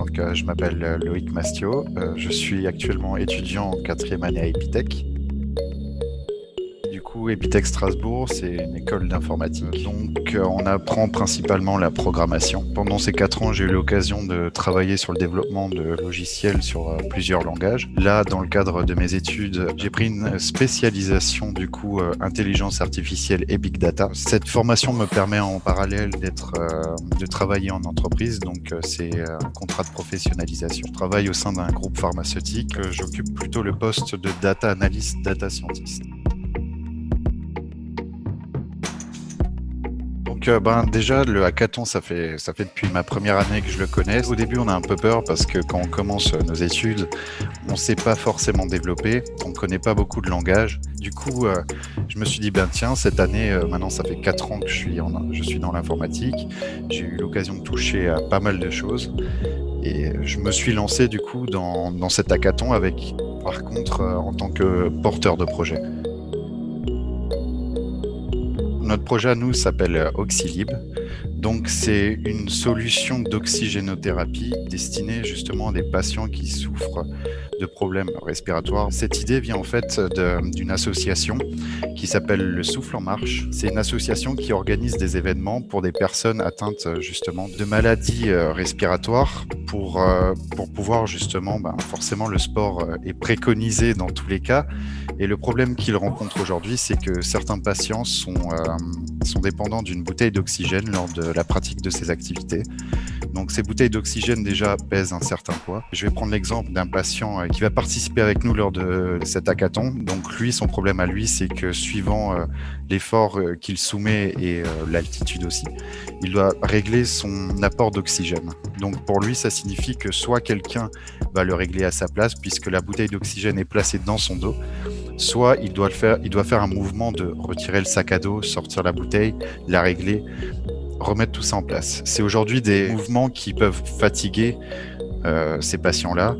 Donc, je m'appelle Loïc Mastio. Je suis actuellement étudiant en quatrième année à Epitech. Du coup, Epitech Strasbourg, c'est une école d'informatique. Donc, on apprend principalement la programmation. Pendant ces 4 ans, j'ai eu l'occasion de travailler sur le développement de logiciels sur plusieurs langages. Là, dans le cadre de mes études, j'ai pris une spécialisation du coup intelligence artificielle et big data. Cette formation me permet en parallèle de travailler en entreprise. Donc, c'est un contrat de professionnalisation. Je travaille au sein d'un groupe pharmaceutique. J'occupe plutôt le poste de data analyst, data scientist. Donc déjà le hackathon ça fait depuis ma première année que je le connais. Au début on a un peu peur parce que quand on commence nos études, on ne sait pas forcément développer, on ne connaît pas beaucoup de langage. Du coup je me suis dit tiens cette année maintenant ça fait 4 ans que je suis dans l'informatique. J'ai eu l'occasion de toucher à pas mal de choses et je me suis lancé du coup dans cet hackathon avec par contre en tant que porteur de projet. Notre projet à nous s'appelle Oxylib. Donc, c'est une solution d'oxygénothérapie destinée justement à des patients qui souffrent de problèmes respiratoires. Cette idée vient en fait d'une association qui s'appelle Le Souffle en Marche. C'est une association qui organise des événements pour des personnes atteintes justement de maladies respiratoires pour pouvoir justement, forcément le sport est préconisé dans tous les cas. Et le problème qu'ils rencontrent aujourd'hui, c'est que certains patients sont dépendants d'une bouteille d'oxygène lors de la pratique de ces activités. Donc ces bouteilles d'oxygène déjà pèsent un certain poids. Je vais prendre l'exemple d'un patient qui va participer avec nous lors de cet hackathon. Donc lui, son problème à lui, c'est que suivant l'effort qu'il soumet et l'altitude aussi, il doit régler son apport d'oxygène. Donc pour lui, ça signifie que soit quelqu'un va le régler à sa place puisque la bouteille d'oxygène est placée dans son dos, soit il doit faire un mouvement de retirer le sac à dos, sortir la bouteille, la régler, remettre tout ça en place. C'est aujourd'hui des mouvements qui peuvent fatiguer ces patients-là,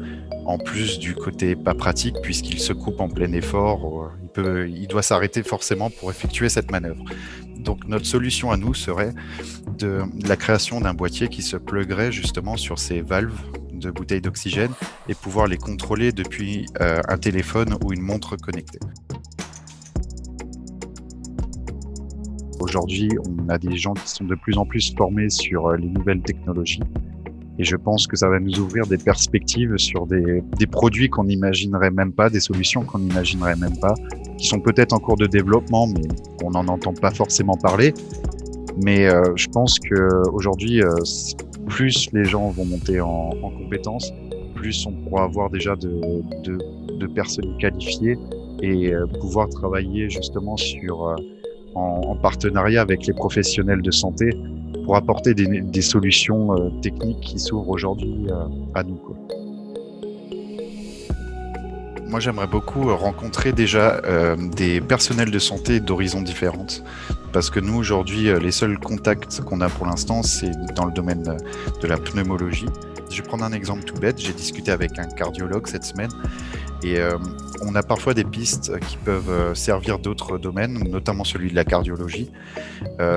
en plus du côté pas pratique, puisqu'il se coupe en plein effort, il doit s'arrêter forcément pour effectuer cette manœuvre. Donc notre solution à nous serait de la création d'un boîtier qui se pluguerait justement sur ces valves de bouteilles d'oxygène et pouvoir les contrôler depuis un téléphone ou une montre connectée. Aujourd'hui, on a des gens qui sont de plus en plus formés sur les nouvelles technologies et je pense que ça va nous ouvrir des perspectives sur des produits qu'on n'imaginerait même pas, des solutions qu'on n'imaginerait même pas, qui sont peut-être en cours de développement, mais on n'en entend pas forcément parler. Mais je pense qu'aujourd'hui, plus les gens vont monter en compétences, plus on pourra avoir déjà de personnes qualifiées et pouvoir travailler justement en partenariat avec les professionnels de santé pour apporter des solutions techniques qui s'ouvrent aujourd'hui à nous, quoi. Moi, j'aimerais beaucoup rencontrer déjà des personnels de santé d'horizons différentes. Parce que nous, aujourd'hui, les seuls contacts qu'on a pour l'instant, c'est dans le domaine de la pneumologie. Je vais prendre un exemple tout bête. J'ai discuté avec un cardiologue cette semaine et on a parfois des pistes qui peuvent servir d'autres domaines, notamment celui de la cardiologie,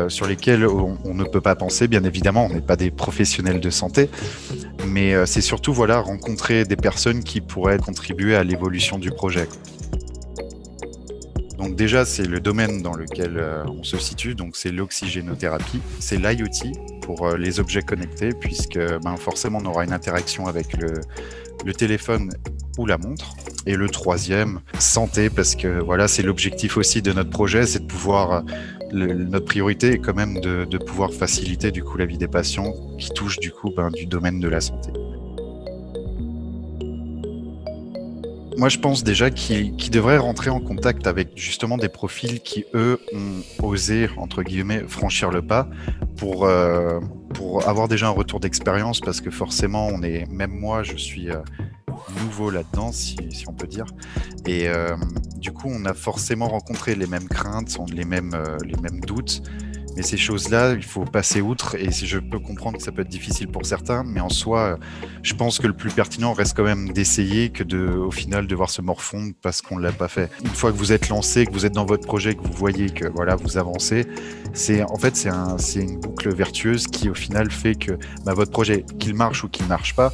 sur lesquels on ne peut pas penser. Bien évidemment, on n'est pas des professionnels de santé, mais c'est surtout rencontrer des personnes qui pourraient contribuer à l'évolution du projet. Donc déjà, c'est le domaine dans lequel on se situe, donc c'est l'oxygénothérapie, c'est l'IoT pour les objets connectés, puisque forcément on aura une interaction avec le téléphone ou la montre. Et le troisième, santé, parce que c'est l'objectif aussi de notre projet, c'est de pouvoir, notre priorité est quand même de pouvoir faciliter du coup la vie des patients qui touchent du coup du domaine de la santé. Moi, je pense déjà qu'ils devraient rentrer en contact avec justement des profils qui, eux, ont osé, entre guillemets, franchir le pas pour avoir déjà un retour d'expérience parce que forcément, même moi, je suis nouveau là-dedans, si on peut dire. Et du coup, on a forcément rencontré les mêmes craintes, les mêmes doutes. Mais ces choses-là, il faut passer outre. Et si je peux comprendre que ça peut être difficile pour certains, mais en soi, je pense que le plus pertinent reste quand même d'essayer que au final, devoir se morfondre parce qu'on ne l'a pas fait. Une fois que vous êtes lancé, que vous êtes dans votre projet, que vous voyez que voilà, vous avancez, c'est une boucle vertueuse qui au final fait que votre projet, qu'il marche ou qu'il ne marche pas,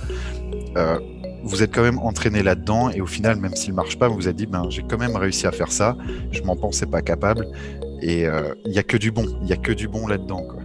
euh, vous êtes quand même entraîné là-dedans et au final, même s'il ne marche pas, vous vous êtes dit, j'ai quand même réussi à faire ça, je m'en pensais pas capable et il n'y a que du bon, il y a que du bon là-dedans, quoi.